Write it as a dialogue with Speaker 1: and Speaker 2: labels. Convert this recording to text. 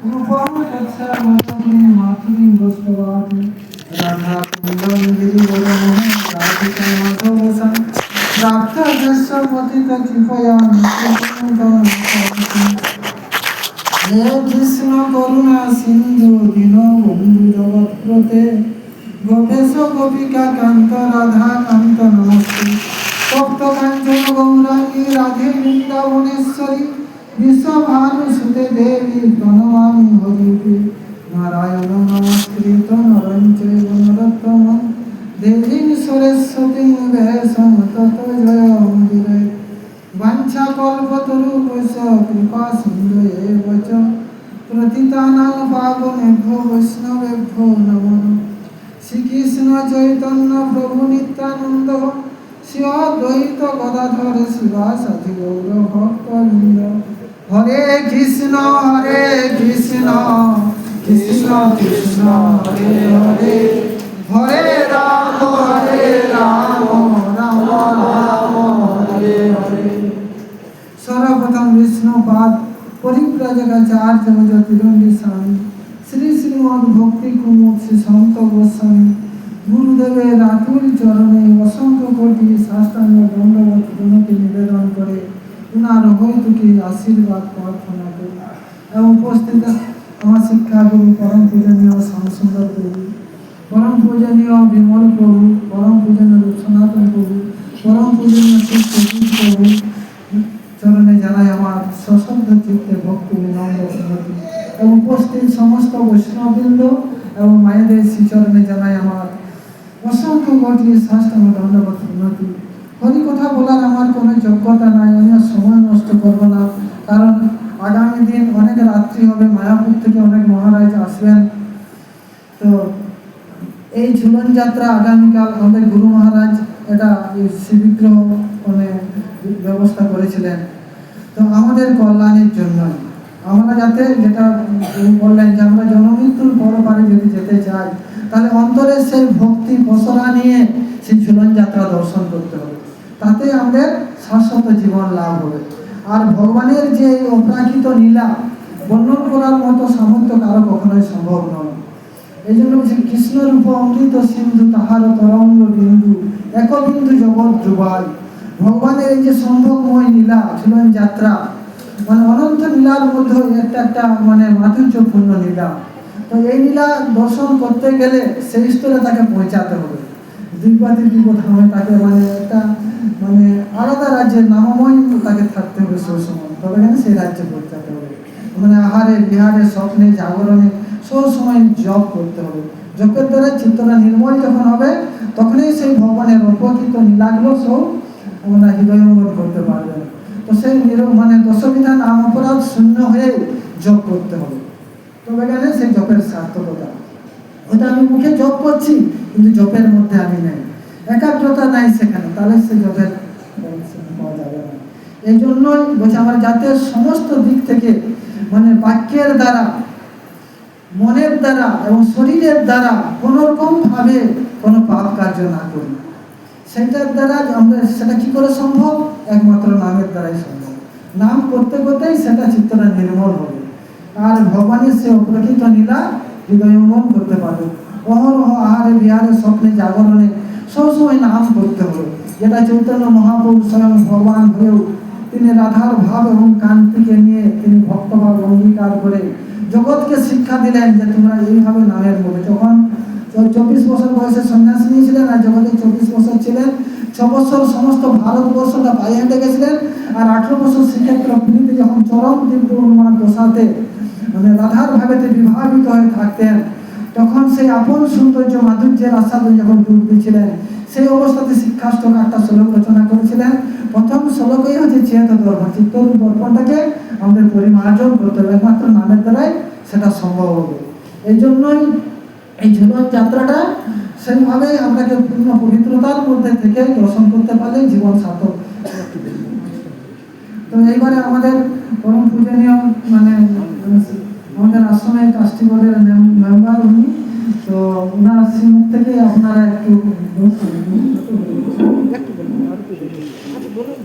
Speaker 1: रूपम तत्सर्वं मातुरी गोष्पवादि राधा कुंडम गिरिवरम राधिका माधवसं प्राप्त जस्वतीत कृपया हे कृष्ण करुणा सिंधु दीनबंधु जगत्प्रते गोपेश गोपिका कांत राधा कांत नमस्ते तप्त कांचन गौरांगी राधे वृंदावनेश्वरी विश्वभानुसुते देवी प्रणमामि हरिप्रिये नारायण नमस्कृत नरं चैव नरोत्तमं देवीं सरस्वतीं व्यासं ततो जयमुदीरये वाञ्छाकल्पतरुभ्यश्च कृपा सिन्धुभ्येव च पतितानां पावनेभ्यो वैष्णवेभ्यो नमो नमः श्रीकृष्ण चैतन्य प्रभु नित्यानंद श्री अद्वैत गदाधर शिवासादि गौर भक्तवृंद हरे कृष्ण कृष्ण कृष्ण हरे हरे हरे राम राम राम हरे हरे सर्वप्रथम विष्णुपाद परिव्राजकाचार्य तिरुंडी स्वामी श्री श्रीमद भक्ति कुमुद श्री संत गोस्वामी गुरुदेवेर रातुल चरणे असंख्य कोटि साष्टांग दंडवत विनती निवेदन करे उनार हरितुके आशीर्वाद प्रार्थना करी एवं उपस्थित আমার শিক্ষা গুরু পরম পূজনীয় শ্যামসুন্দর প্রভু পরম পূজনীয় বিমল প্রভু পরম পূজনীয় রূপসনাতন প্রভু পরম পূজনীয় শিব প্রভু চরণে জানাই আমার সশ্রদ্ধ চিত্তে ভক্তি বিনম্র প্রণতি এবং উপস্থিত সমস্ত বৈষ্ণববৃন্দ এবং মায়েদের শ্রীচরণে জানাই আমার অসংখ্য কোটি সাষ্টাঙ্গ দণ্ডবত প্রণতি হরি কথা বলার আমার কোনো যোগ্যতা নাই আমি সময় নষ্ট করব না কারণ আগামী দিন অনেক রাত্রি হবে মায়াপুর থেকে অনেক মহারাজ আসবেন তো এই ঝুলন যাত্রা আগামীকাল আমাদের গুরু মহারাজ এটা শ্রীবিগ্রহ মানে ব্যবস্থা করেছিলেন তো আমাদের কল্যাণের জন্য আমরা যাতে যেটা বললেন যে আমরা জনমৃত্যুর পরপারে যদি যেতে চাই তাহলে অন্তরের সেই ভক্তি পসরা নিয়ে সেই ঝুলন যাত্রা দর্শন করতে হবে তাতে আমাদের শাশ্বত জীবন লাভ হবে আর ভগবানের যে অপ্রাকৃত লীলা বর্ণন করার মতো সামর্থ্য কারো কখনোই সম্ভব নয় এই জন্য বলছি কৃষ্ণ রূপ অমৃত সিন্ধু তাহার তরঙ্গ বিন্দু একবিন্দু জগৎ ডুবাই ভগবানের এই যে সম্ভবময় লীলা ঝুলন যাত্রা মানে অনন্ত লীলার মধ্যে একটা মানে মাধুর্যপূর্ণ লীলা তো এই লীলা দর্শন করতে গেলে সেই স্তরে তাকে পৌঁছাতে হবে দিব্যাদিব্য ধামে তাকে মানে একটা মানে আলাদা রাজ্যের নামময় তাকে থাকতে হবে সেই সময় তবে কেন সেই রাজ্যে পৌঁছাতে হবে মানে আহারে বিহারে স্বপ্নে জাগরণে সব সময় জপ করতে হবে জপের দ্বারা চিত্তটা নির্মল যখন হবে তখনই সেই ভগবানের অপ্রকৃত লীলাগুলো সব আমরা হৃদয়ঙ্গম করতে পারবেন তো সেই মানে দশবিধা নাম অপরাধ শূন্য হয়ে জপ করতে হবে তবে কেন সেই জপের সার্থকতা ওটা আমি মুখে জপ করছি কিন্তু জপের মধ্যে আমি নেই একাগ্রতা নাই সেখানে তাহলে সে জপের পাওয়া যাবে না এই জন্যই বলছে আমার যাতে সমস্ত দিক থেকে মানে বাক্যের দ্বারা মনের দ্বারা এবং শরীরের দ্বারা কোনোরকম ভাবে কোনো পাপ কার্য না করি সেটার দ্বারা আমরা সেটা কি করে সম্ভব একমাত্র নামের দ্বারাই সম্ভব নাম করতে করতেই সেটা চিত্তটা নির্মল হবে আর ভগবানের সে অপ্রকৃত লীলা হৃদয়ঙ্গম করতে পারবে অহরহ আহারে বিহারে স্বপ্নে জাগরণে সবসময় নাম করতে হবে যেটা চৈতন্য মহাপ্রভু স্বয়ং ভগবান হয়েও তিনি রাধার ভাব এবং কান্তিকে নিয়ে তিনি ভক্তভাব অঙ্গীকার করে জগৎকে শিক্ষা দিলেন যে তোমরা এইভাবে নামের মধ্যে যখন 24 বছর বয়সে সন্ন্যাস নিয়েছিলেন আর জগতে 24 বছর ছিলেন 6 বছর সমস্ত ভারতবর্ষটা পায়ে হেঁটে গেছিলেন আর 18 বছর শ্রীক্ষেত্র পুরীতে যখন চরম দিব্য অনুমান দশাতে মানে রাধার ভাবেতে বিভাবিত হয়ে থাকতেন তখন সেই আপন সৌন্দর্য মাধুর্যের আস্বাদন যখন ডুব দিয়েছিলেন সেই অবস্থাতে শিক্ষাষ্টক একটা শ্লোক রচনা করেছিলেন প্রথম শ্লোকই হচ্ছে চেত দর্পণ চিত্তর দর্পণটাকে আমাদের পরিমার্জন করতে হবে একমাত্র নামের দ্বারাই সেটা সম্ভব হবে এই জন্যই এই ঝুলন যাত্রাটা সেইভাবেই আমাকে পূর্ণ পবিত্রতার মধ্যে থেকে দর্শন করতে পারলে জীবন সার্থক তো এইবারে আমাদের পরম পূজনীয় মানে আমাদের আশ্রমের ট্রাস্টি বোর্ডের মেম্বার উনি তো ওনার মুখ থেকে আপনারা একটু বলুন